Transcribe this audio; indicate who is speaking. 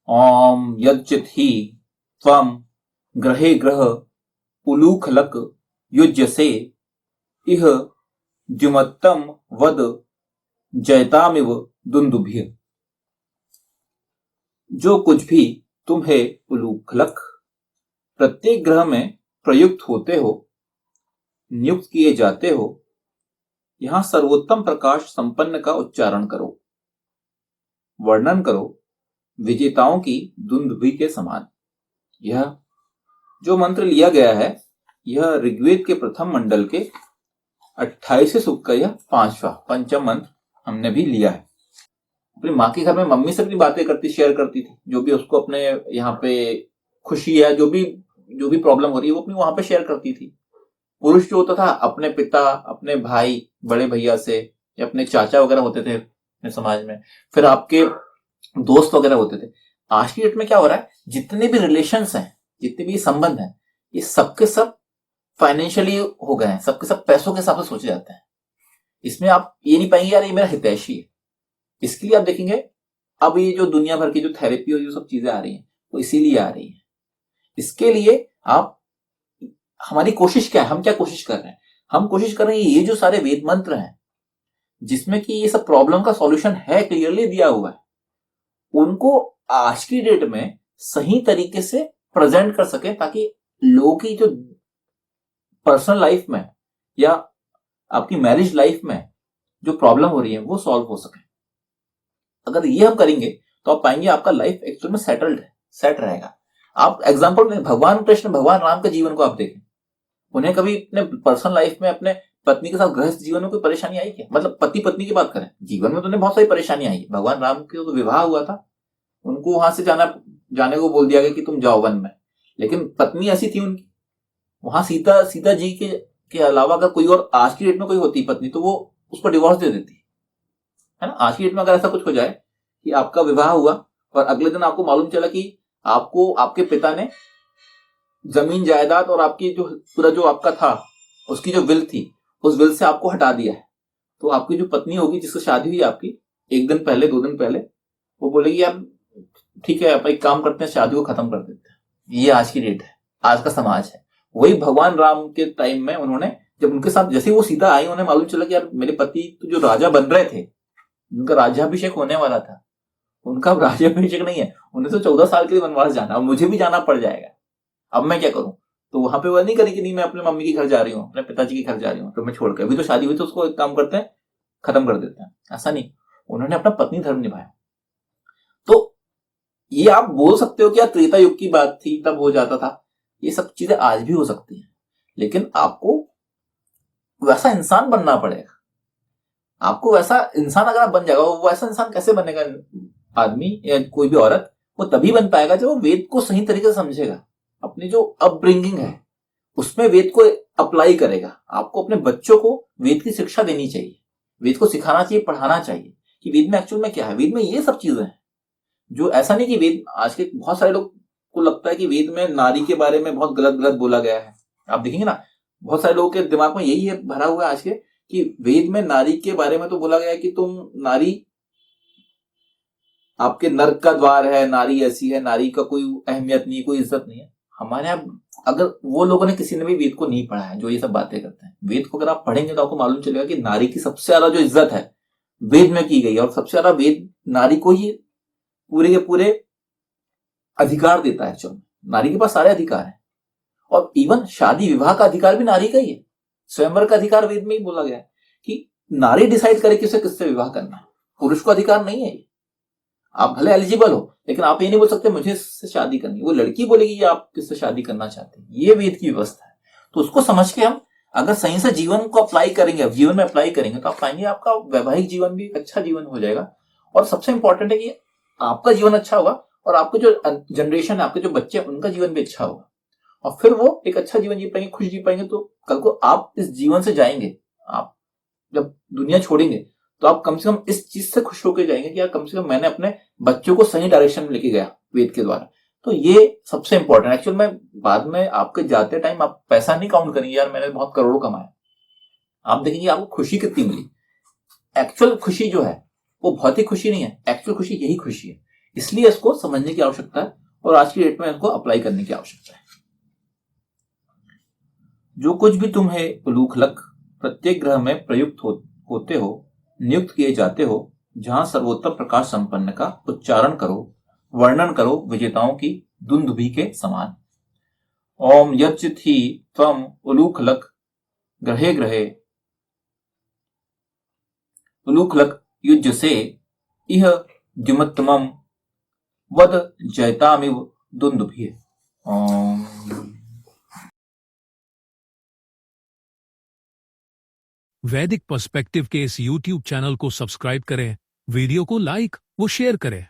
Speaker 1: ओम यज्जित ही त्वं ग्रहे ग्रह उलूखलक युज्यसे इह द्युमत्तम वद जयतामिव दुंदुभिः। जो कुछ भी तुम्हें उलूखलक प्रत्येक ग्रह में प्रयुक्त होते हो, नियुक्त किए जाते हो, यहां सर्वोत्तम प्रकाश संपन्न का उच्चारण करो, वर्णन करो विजेताओं की दुंदुभि के समान। यह जो मंत्र लिया गया है, यह ऋग्वेद के प्रथम मंडल के 28वें सूक्त का यह 5वां पंचम मंत्र हमने भी लिया है। अपनी माँ के घर में मम्मी से अपनी बातें करती, शेयर करती थी, जो भी उसको अपने यहाँ पे खुशी है, जो भी प्रॉब्लम हो रही है, वो अपनी वहां पे शेयर करती थी। पुरुष जो होता था अपने पिता, अपने भाई, बड़े भैया से, या अपने चाचा वगैरह होते थे अपने समाज में, फिर आपके दोस्त वगैरह होते थे। आज की डेट में क्या हो रहा है, जितने भी रिलेशंस हैं, जितने भी संबंध हैं, ये सबके सब फाइनेंशियली हो गए हैं, सबके सब पैसों के हिसाब से सोचे जाते हैं। इसमें आप ये नहीं पाएंगे यार ये मेरा हितैषी है। इसके लिए आप देखेंगे अब ये जो दुनिया भर की जो थेरेपी और जो सब चीजें आ रही हैं, वो इसीलिए आ रही हैं। इसके लिए आप, हमारी कोशिश क्या है, हम क्या कोशिश कर रहे हैं, हम कोशिश कर रहे हैं ये जो सारे वेद मंत्र हैं, जिसमें कि ये सब प्रॉब्लम का सॉल्यूशन है, क्लियरली दिया हुआ है, उनको आज की डेट में सही तरीके से प्रेजेंट कर सके, ताकि लोगों की जो पर्सनल लाइफ में या आपकी मैरिज लाइफ में जो प्रॉब्लम हो रही है वो सॉल्व हो सके। अगर ये हम करेंगे तो आप पाएंगे आपका लाइफ एक्चुअल में सेटल्ड है, सेट रहेगा। आप एग्जांपल में भगवान कृष्ण, भगवान राम के जीवन को आप देखें, उन्हें कभी अपने पर्सनल लाइफ में अपने पत्नी के साथ गृहस्थ जीवन में कोई परेशानी आई क्या? मतलब पति पत्नी की बात करें, जीवन में तो उन्हें बहुत सारी परेशानी आई। भगवान राम के तो विवाह हुआ था, उनको वहां से जाने को बोल दिया गया कि तुम जाओ वन में, लेकिन पत्नी ऐसी थी उनकी, वहां सीता जी के अलावा अगर कोई और आज की डेट में कोई होती पत्नी, तो वो उसको डिवोर्स दे देती है ना। आज की डेट में अगर ऐसा कुछ हो जाए कि आपका विवाह हुआ और अगले दिन आपको मालूम चला कि आपको आपके पिता ने जमीन जायदाद और आपकी जो पूरा जो आपका था, उसकी जो विल थी, उस विल से आपको हटा दिया है, तो आपकी जो पत्नी होगी जिससे शादी हुई आपकी, एक दिन पहले, 2 दिन पहले, वो बोलेगी यार ठीक है, आप एक काम करते हैं, शादी को खत्म कर देते हैं। ये आज की डेट है, आज का समाज है। वही भगवान राम के टाइम में उन्होंने, जब उनके साथ जैसे वो सीता आई, उन्हें मालूम चला कि यार मेरे पति तो जो राजा बन रहे थे, उनका राज्याभिषेक होने वाला था, उनका अब राज्याभिषेक नहीं है, उन्हें तो 14 साल के लिए वनवास जाना, अब मुझे भी जाना पड़ जाएगा, अब मैं क्या करूं? तो वहां पे वह नहीं करी कि नहीं मैं अपने मम्मी के घर जा रही हूँ, अपने पिताजी के घर जा रही हूँ, तो मैं छोड़ के, अभी तो शादी हुई तो उसको एक काम करते हैं, खत्म कर देते हैं। ऐसा नहीं, उन्होंने अपना पत्नी धर्म निभाया। तो ये आप बोल सकते हो कि यार त्रेता युग की बात थी, तब हो जाता था, ये सब चीजें आज भी हो सकती हैं, लेकिन आपको वैसा इंसान बनना पड़ेगा। आपको वैसा इंसान अगर आप बन जाएगा, वो वैसा इंसान कैसे बनेगा आदमी या कोई भी औरत? वो तभी बन पाएगा जब वो वेद को सही तरीके से समझेगा, अपनी जो अपब्रिंगिंग है उसमें वेद को अप्लाई करेगा। आपको अपने बच्चों को वेद की शिक्षा देनी चाहिए, वेद को सिखाना चाहिए, पढ़ाना चाहिए कि वेद में एक्चुअल में क्या है। वेद में ये सब चीजें हैं, जो ऐसा नहीं कि वेद, आज के बहुत सारे लोग को लगता है कि वेद में नारी के बारे में बहुत गलत गलत बोला गया है। आप देखेंगे ना, बहुत सारे लोगों के दिमाग में यही है भरा हुआ है आज के, कि वेद में नारी के बारे में तो बोला गया है कि तुम नारी आपके नर्क का द्वार है, नारी ऐसी है, नारी का कोई अहमियत नहीं, कोई इज्जत नहीं है। हमारे यहाँ अगर वो लोगों ने, किसी ने भी वेद को नहीं पढ़ा है, जो ये सब बातें करते हैं, वेद को अगर आप पढ़ेंगे तो आपको मालूम चलेगा कि नारी की सबसे ज्यादा जो इज्जत है वेद में की गई है, और सबसे ज्यादा वेद नारी को ही पूरे के पूरे अधिकार देता है। चलो, नारी के पास सारे अधिकार हैं, और इवन शादी विवाह का अधिकार भी नारी का ही है। स्वयंवर का अधिकार वेद में ही बोला गया है कि नारी डिसाइड करे कि उसे किससे विवाह करना है, पुरुष को अधिकार नहीं है। आप भले एलिजिबल हो, लेकिन आप ये नहीं बोल सकते मुझे इससे शादी करनी, वो लड़की बोलेगी आप किससे शादी करना चाहते हैं। ये वेद की व्यवस्था है। तो उसको समझ के हम अगर सही से जीवन को अप्लाई करेंगे, जीवन में अप्लाई करेंगे, तो आप पाएंगे आपका वैवाहिक जीवन भी एक अच्छा जीवन हो जाएगा। और सबसे इंपॉर्टेंट है कि आपका जीवन अच्छा होगा, और आपके जो जनरेशन है, आपके जो बच्चे हैं, उनका जीवन भी अच्छा होगा, और फिर वो एक अच्छा जीवन जी पाएंगे, खुश जी पाएंगे। तो कल को आप इस जीवन से जाएंगे, आप जब दुनिया छोड़ेंगे, तो आप कम से कम इस चीज से खुश होकर जाएंगे कि यार कम से कम मैंने अपने बच्चों को सही डायरेक्शन में लेके गया वेद के द्वारा। तो ये सबसे इंपॉर्टेंट। एक्चुअल में बाद में आपके जाते टाइम आप पैसा नहीं काउंट करेंगे यार मैंने बहुत करोड़ों कमाए, आप देखेंगे आपको खुशी कितनी मिली। एक्चुअल खुशी जो है वो भौतिक खुशी नहीं है, एक्चुअल खुशी यही खुशी है इसलिए इसको समझने की आवश्यकता है और आज की डेट में इसको अप्लाई करने की आवश्यकता है। जो कुछ भी तुम्हें उलूखलक प्रत्येक ग्रह में प्रयुक्त होते हो, नियुक्त किए जाते हो, जहां सर्वोत्तम प्रकाश संपन्न का उच्चारण करो, वर्णन करो विजेताओं की दुंदुभि के समान। ओम यच्चित ही त्वम उलूखलक ग्रहे ग्रहे उलूखलक युज्यसे इह द्युमत्तमं वद जयतामिव दुंदुभि। ओम।
Speaker 2: वैदिक पर्सपेक्टिव के इस YouTube चैनल को सब्सक्राइब करें, वीडियो को लाइक व शेयर करें।